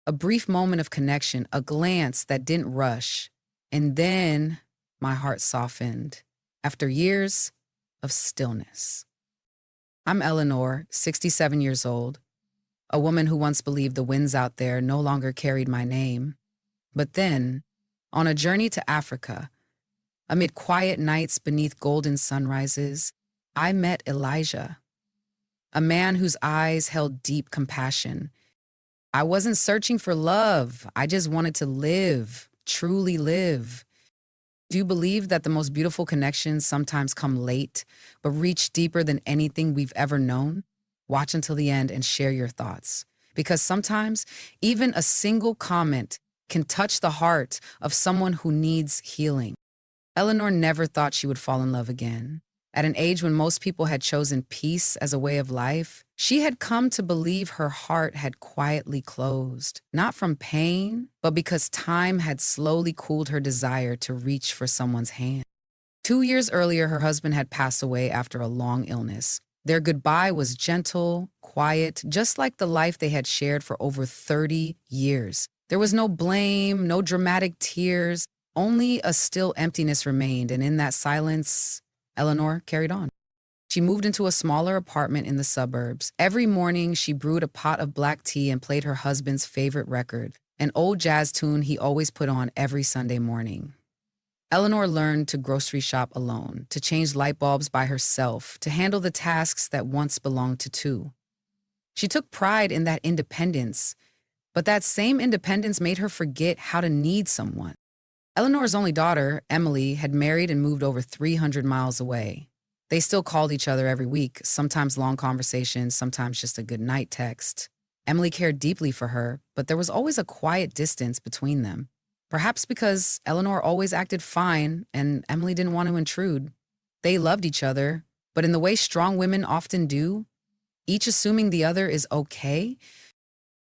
A brief moment of connection, a glance that didn't rush. And then my heart softened after years of stillness. I'm Eleanor, 67 years old, a woman who once believed the winds out there no longer carried my name. But then, on a journey to Africa, amid quiet nights beneath golden sunrises, I met Elijah, a man whose eyes held deep compassion. I wasn't searching for love. I just wanted to live, truly live. Do you believe that the most beautiful connections sometimes come late, but reach deeper than anything we've ever known? Watch until the end and share your thoughts. Because sometimes, even a single comment can touch the heart of someone who needs healing. Eleanor never thought she would fall in love again. At an age when most people had chosen peace as a way of life, she had come to believe her heart had quietly closed, not from pain, but because time had slowly cooled her desire to reach for someone's hand. 2 years earlier, her husband had passed away after a long illness. Their goodbye was gentle, quiet, just like the life they had shared for over 30 years. There was no blame, no dramatic tears, only a still emptiness remained, and in that silence, Eleanor carried on. She moved into a smaller apartment in the suburbs. Every morning, she brewed a pot of black tea and played her husband's favorite record, an old jazz tune he always put on every Sunday morning. Eleanor learned to grocery shop alone, to change light bulbs by herself, to handle the tasks that once belonged to two. She took pride in that independence, but that same independence made her forget how to need someone. Eleanor's only daughter, Emily, had married and moved over 300 miles away. They still called each other every week, sometimes long conversations, sometimes just a good night text. Emily cared deeply for her, but there was always a quiet distance between them. Perhaps because Eleanor always acted fine and Emily didn't want to intrude. They loved each other, but in the way strong women often do, each assuming the other is okay.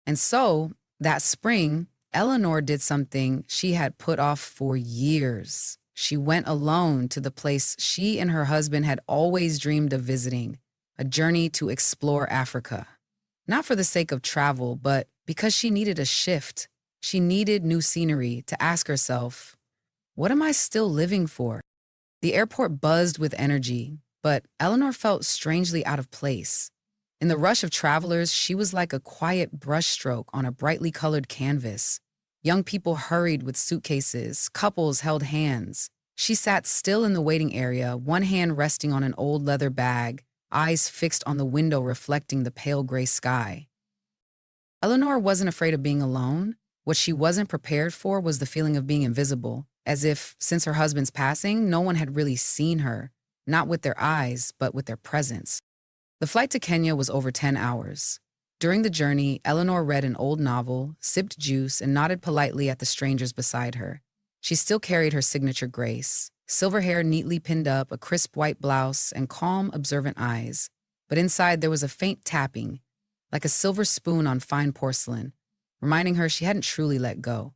And so, that spring, Eleanor did something she had put off for years. She went alone to the place she and her husband had always dreamed of visiting, a journey to explore Africa. Not for the sake of travel, but because she needed a shift. She needed new scenery to ask herself, what am I still living for? The airport buzzed with energy, but Eleanor felt strangely out of place. In the rush of travelers, she was like a quiet brushstroke on a brightly colored canvas. Young people hurried with suitcases, couples held hands. She sat still in the waiting area, one hand resting on an old leather bag, eyes fixed on the window reflecting the pale gray sky. Eleanor wasn't afraid of being alone. What she wasn't prepared for was the feeling of being invisible, as if, since her husband's passing, no one had really seen her, not with their eyes, but with their presence. The flight to Kenya was over 10 hours. During the journey, Eleanor read an old novel, sipped juice, and nodded politely at the strangers beside her. She still carried her signature grace, silver hair neatly pinned up, a crisp white blouse, and calm, observant eyes. But inside there was a faint tapping, like a silver spoon on fine porcelain, reminding her she hadn't truly let go.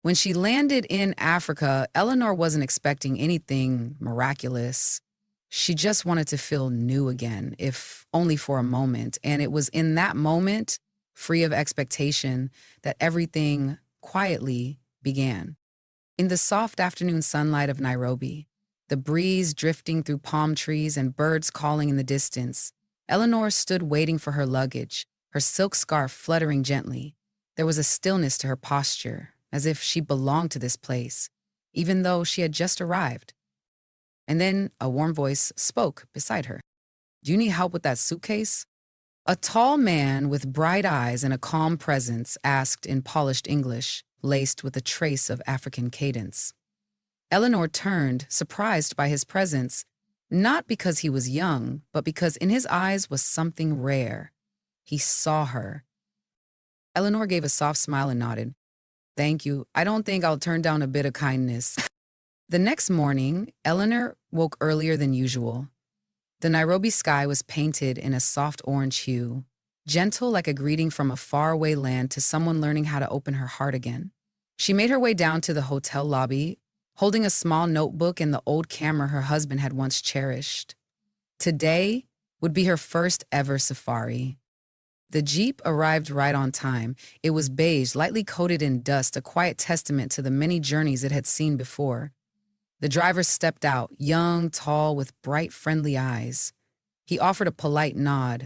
When she landed in Africa, Eleanor wasn't expecting anything miraculous. She just wanted to feel new again, if only for a moment. And it was in that moment, free of expectation, that everything quietly began. In the soft afternoon sunlight of Nairobi, the breeze drifting through palm trees and birds calling in the distance, Eleanor stood waiting for her luggage, her silk scarf fluttering gently. There was a stillness to her posture, as if she belonged to this place, even though she had just arrived. And then a warm voice spoke beside her. "Do you need help with that suitcase?" A tall man with bright eyes and a calm presence asked in polished English, laced with a trace of African cadence. Eleanor turned, surprised by his presence, not because he was young, but because in his eyes was something rare. He saw her. Eleanor gave a soft smile and nodded. "Thank you. I don't think I'll turn down a bit of kindness." The next morning, Eleanor woke earlier than usual. The Nairobi sky was painted in a soft orange hue, gentle like a greeting from a faraway land to someone learning how to open her heart again. She made her way down to the hotel lobby, holding a small notebook and the old camera her husband had once cherished. Today would be her first ever safari. The Jeep arrived right on time. It was beige, lightly coated in dust, a quiet testament to the many journeys it had seen before. The driver stepped out, young, tall, with bright, friendly eyes. He offered a polite nod.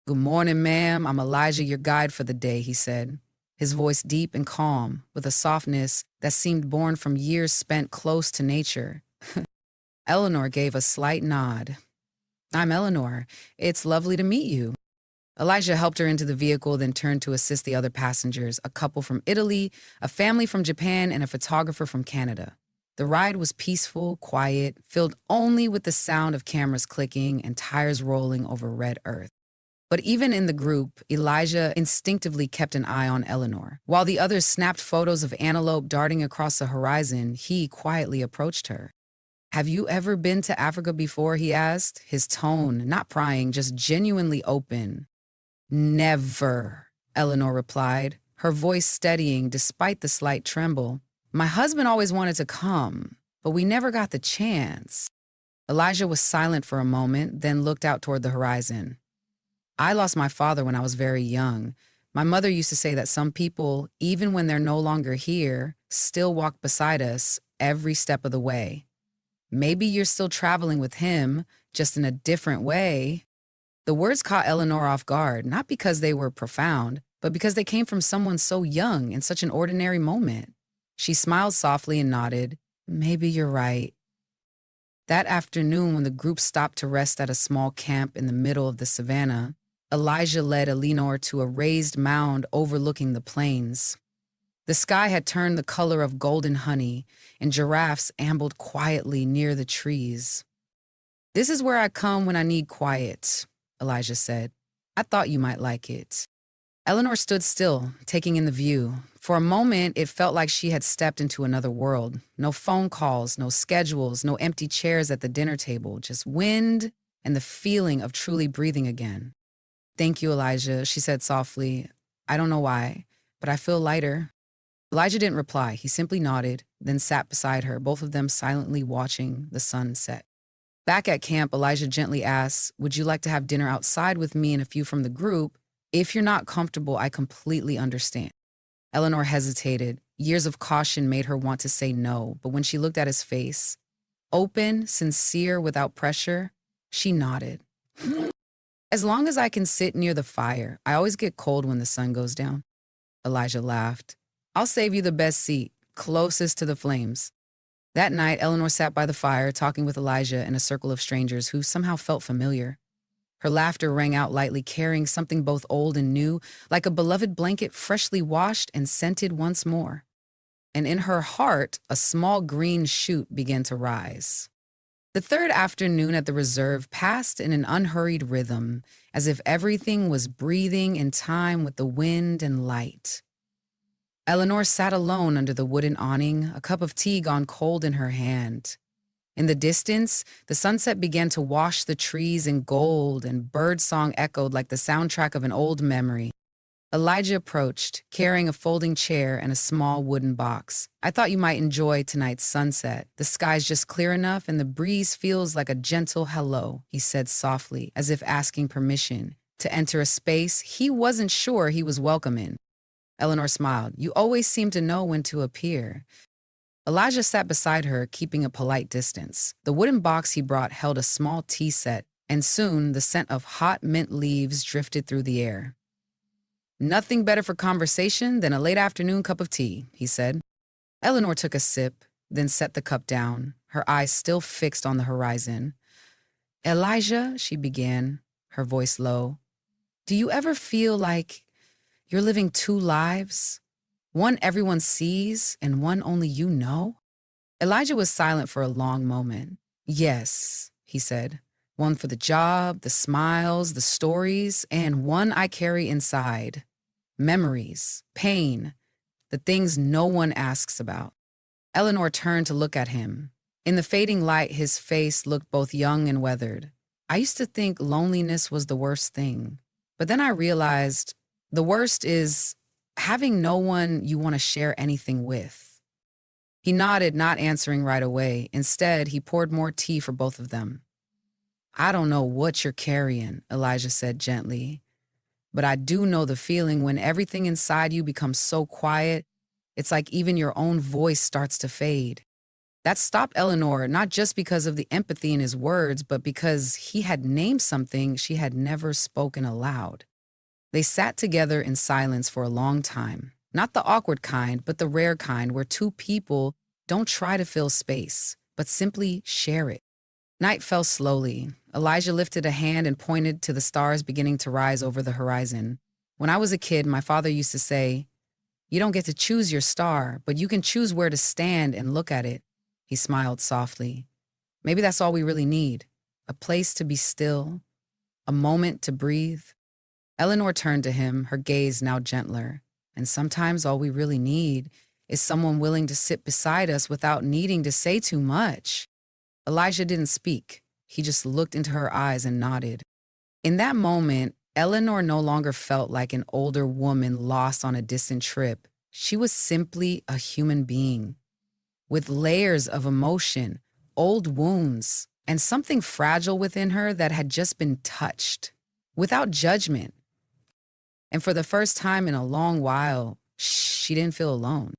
"Good morning, ma'am. I'm Elijah, your guide for the day," he said, his voice deep and calm, with a softness that seemed born from years spent close to nature. Eleanor gave a slight nod. "I'm Eleanor. It's lovely to meet you." Elijah helped her into the vehicle, then turned to assist the other passengers, a couple from Italy, a family from Japan, and a photographer from Canada. The ride was peaceful, quiet, filled only with the sound of cameras clicking and tires rolling over red earth. But even in the group, Elijah instinctively kept an eye on Eleanor. While the others snapped photos of antelope darting across the horizon, he quietly approached her. "Have you ever been to Africa before?" he asked, his tone not prying, just genuinely open. "Never," Eleanor replied, her voice steadying despite the slight tremble. "My husband always wanted to come, but we never got the chance." Elijah was silent for a moment, then looked out toward the horizon. "I lost my father when I was very young. My mother used to say that some people, even when they're no longer here, still walk beside us every step of the way. Maybe you're still traveling with him, just in a different way." The words caught Eleanor off guard, not because they were profound, but because they came from someone so young in such an ordinary moment. She smiled softly and nodded. "Maybe you're right." That afternoon, when the group stopped to rest at a small camp in the middle of the savannah, Elijah led Eleanor to a raised mound overlooking the plains. The sky had turned the color of golden honey, and giraffes ambled quietly near the trees. "This is where I come when I need quiet," Elijah said. "I thought you might like it." Eleanor stood still, taking in the view. For a moment, it felt like she had stepped into another world. No phone calls, no schedules, no empty chairs at the dinner table, just wind and the feeling of truly breathing again. "Thank you, Elijah," she said softly. "I don't know why, but I feel lighter." Elijah didn't reply. He simply nodded, then sat beside her, both of them silently watching the sun set. Back at camp, Elijah gently asked, "Would you like to have dinner outside with me and a few from the group? If you're not comfortable, I completely understand." Eleanor hesitated. Years of caution made her want to say no, but when she looked at his face, open, sincere, without pressure, she nodded. "As long as I can sit near the fire. I always get cold when the sun goes down." Elijah laughed. "I'll save you the best seat, closest to the flames." That night, Eleanor sat by the fire, talking with Elijah in a circle of strangers who somehow felt familiar. Her laughter rang out lightly, carrying something both old and new, like a beloved blanket freshly washed and scented once more. And in her heart, a small green shoot began to rise. The third afternoon at the reserve passed in an unhurried rhythm, as if everything was breathing in time with the wind and light. Eleanor sat alone under the wooden awning, a cup of tea gone cold in her hand. In the distance, the sunset began to wash the trees in gold, and birdsong echoed like the soundtrack of an old memory. Elijah approached, carrying a folding chair and a small wooden box. "I thought you might enjoy tonight's sunset. The sky's just clear enough and the breeze feels like a gentle hello," he said softly, as if asking permission to enter a space he wasn't sure he was welcome in. Eleanor smiled. "You always seem to know when to appear." Elijah sat beside her, keeping a polite distance. The wooden box he brought held a small tea set, and soon the scent of hot mint leaves drifted through the air. "Nothing better for conversation than a late afternoon cup of tea," he said. Eleanor took a sip, then set the cup down, her eyes still fixed on the horizon. "Elijah," she began, her voice low, "do you ever feel like you're living two lives? One everyone sees and one only you know?" Elijah was silent for a long moment. "Yes," he said. "One for the job, the smiles, the stories, and one I carry inside. Memories, pain, the things no one asks about." Eleanor turned to look at him. In the fading light, his face looked both young and weathered. "I used to think loneliness was the worst thing, but then I realized the worst is having no one you want to share anything with." He nodded, not answering right away. Instead, he poured more tea for both of them. "I don't know what you're carrying," Elijah said gently, But I do know the feeling when everything inside you becomes so quiet, it's like even your own voice starts to fade. That stopped Eleanor, not just because of the empathy in his words, but because he had named something she had never spoken aloud. They sat together in silence for a long time. Not the awkward kind, but the rare kind where two people don't try to fill space, but simply share it. Night fell slowly. Elijah lifted a hand and pointed to the stars beginning to rise over the horizon. When I was a kid, my father used to say, "You don't get to choose your star, but you can choose where to stand and look at it." He smiled softly. Maybe that's all we really need. A place to be still, a moment to breathe. Eleanor turned to him, her gaze now gentler. And sometimes all we really need is someone willing to sit beside us without needing to say too much. Elijah didn't speak. He just looked into her eyes and nodded. In that moment, Eleanor no longer felt like an older woman lost on a distant trip. She was simply a human being with layers of emotion, old wounds, and something fragile within her that had just been touched, without judgment. And for the first time in a long while, she didn't feel alone.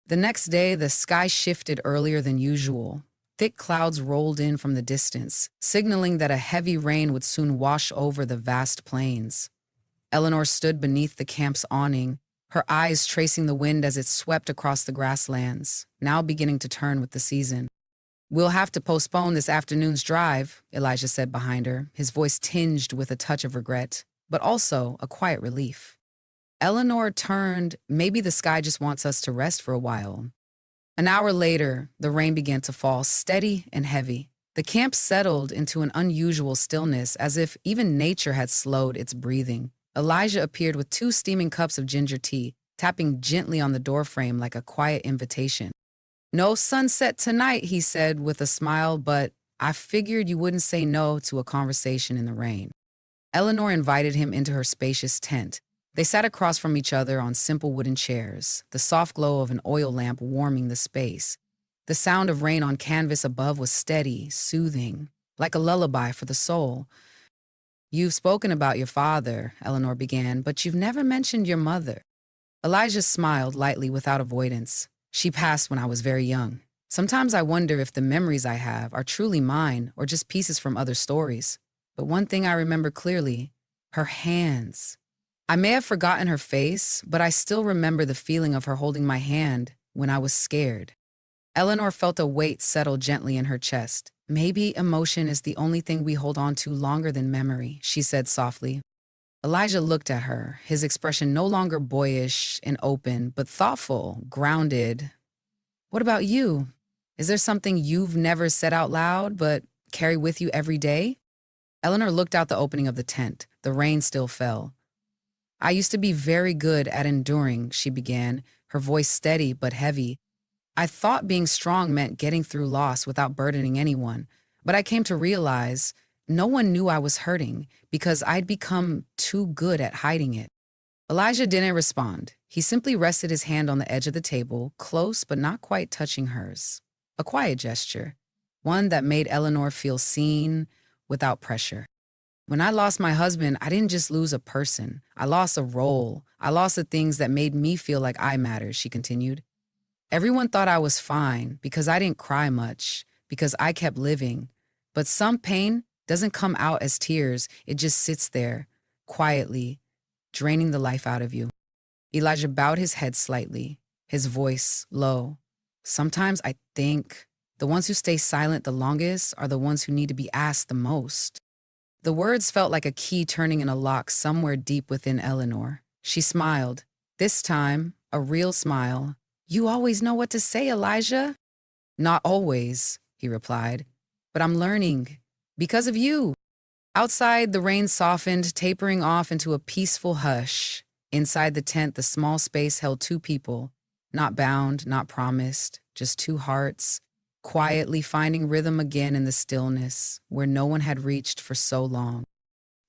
The next day, the sky shifted earlier than usual. Thick clouds rolled in from the distance, signaling that a heavy rain would soon wash over the vast plains. Eleanor stood beneath the camp's awning, her eyes tracing the wind as it swept across the grasslands, now beginning to turn with the season. "We'll have to postpone this afternoon's drive," Elijah said behind her, his voice tinged with a touch of regret, but also a quiet relief. Eleanor turned. Maybe the sky just wants us to rest for a while. An hour later, the rain began to fall, steady and heavy. The camp settled into an unusual stillness, as if even nature had slowed its breathing. Elijah appeared with 2 steaming cups of ginger tea, tapping gently on the doorframe like a quiet invitation. "No sunset tonight," he said with a smile, "but I figured you wouldn't say no to a conversation in the rain." Eleanor invited him into her spacious tent. They sat across from each other on simple wooden chairs, the soft glow of an oil lamp warming the space. The sound of rain on canvas above was steady, soothing, like a lullaby for the soul. "You've spoken about your father," Eleanor began, "but you've never mentioned your mother." Elijah smiled lightly without avoidance. "She passed when I was very young. Sometimes I wonder if the memories I have are truly mine or just pieces from other stories. But one thing I remember clearly, her hands. I may have forgotten her face, but I still remember the feeling of her holding my hand when I was scared." Eleanor felt a weight settle gently in her chest. "Maybe emotion is the only thing we hold on to longer than memory," she said softly. Elijah looked at her, his expression no longer boyish and open, but thoughtful, grounded. "What about you? Is there something you've never said out loud, but carry with you every day?" Eleanor looked out the opening of the tent. The rain still fell. "I used to be very good at enduring," she began, her voice steady but heavy. "I thought being strong meant getting through loss without burdening anyone, but I came to realize no one knew I was hurting because I'd become too good at hiding it." Elijah didn't respond. He simply rested his hand on the edge of the table, close but not quite touching hers. A quiet gesture, one that made Eleanor feel seen without pressure. "When I lost my husband, I didn't just lose a person. I lost a role. I lost the things that made me feel like I mattered," she continued. "Everyone thought I was fine because I didn't cry much, because I kept living. But some pain doesn't come out as tears. It just sits there, quietly, draining the life out of you." Elijah bowed his head slightly, his voice low. "Sometimes I think the ones who stay silent the longest are the ones who need to be asked the most." The words felt like a key turning in a lock somewhere deep within Eleanor. She smiled, this time a real smile. "You always know what to say, Elijah." "Not always," he replied, "but I'm learning. Because of you." Outside, the rain softened, tapering off into a peaceful hush. Inside the tent, the small space held 2 people, not bound, not promised, just 2 hearts, quietly finding rhythm again in the stillness where no one had reached for so long.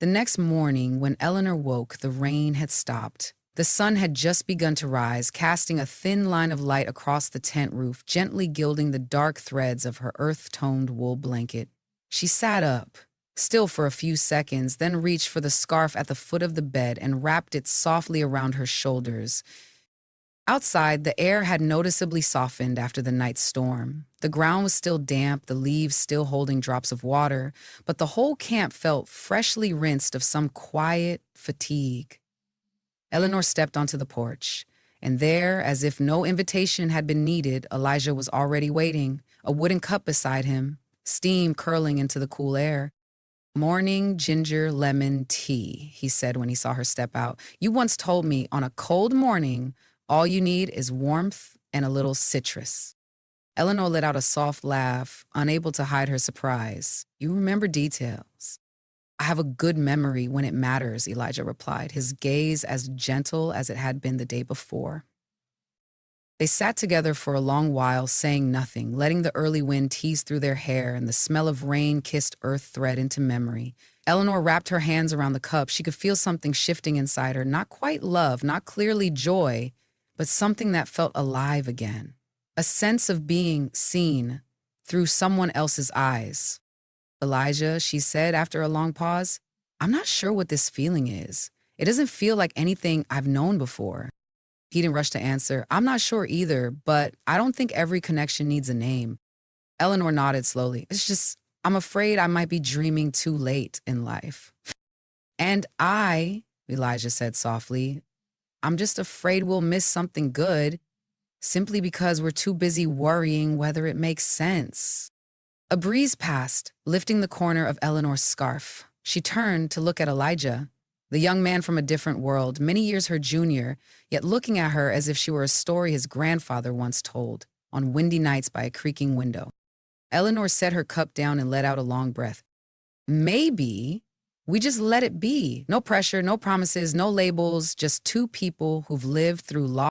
The next morning, when Eleanor woke, the rain had stopped. The sun had just begun to rise, casting a thin line of light across the tent roof, gently gilding the dark threads of her earth-toned wool blanket. She sat up, still for a few seconds, then reached for the scarf at the foot of the bed and wrapped it softly around her shoulders. Outside, the air had noticeably softened after the night's storm. The ground was still damp, the leaves still holding drops of water, but the whole camp felt freshly rinsed of some quiet fatigue. Eleanor stepped onto the porch, and there, as if no invitation had been needed, Elijah was already waiting, a wooden cup beside him, steam curling into the cool air. "Morning ginger lemon tea," he said when he saw her step out. "You once told me on a cold morning, all you need is warmth and a little citrus." Eleanor let out a soft laugh, unable to hide her surprise. "You remember details." "I have a good memory when it matters," Elijah replied, his gaze as gentle as it had been the day before. They sat together for a long while, saying nothing, letting the early wind tease through their hair and the smell of rain-kissed earth thread into memory. Eleanor wrapped her hands around the cup. She could feel something shifting inside her, not quite love, not clearly joy, but something that felt alive again. A sense of being seen through someone else's eyes. "Elijah," she said after a long pause, "I'm not sure what this feeling is. It doesn't feel like anything I've known before." He didn't rush to answer. "I'm not sure either, but I don't think every connection needs a name." Eleanor nodded slowly. "It's just, I'm afraid I might be dreaming too late in life." "And Elijah said softly, I'm just afraid we'll miss something good simply because we're too busy worrying whether it makes sense." A breeze passed, lifting the corner of Eleanor's scarf. She turned to look at Elijah, the young man from a different world, many years her junior, yet looking at her as if she were a story his grandfather once told, on windy nights by a creaking window. Eleanor set her cup down and let out a long breath. "Maybe we just let it be. No pressure, no promises, no labels, just two people who've lived through loss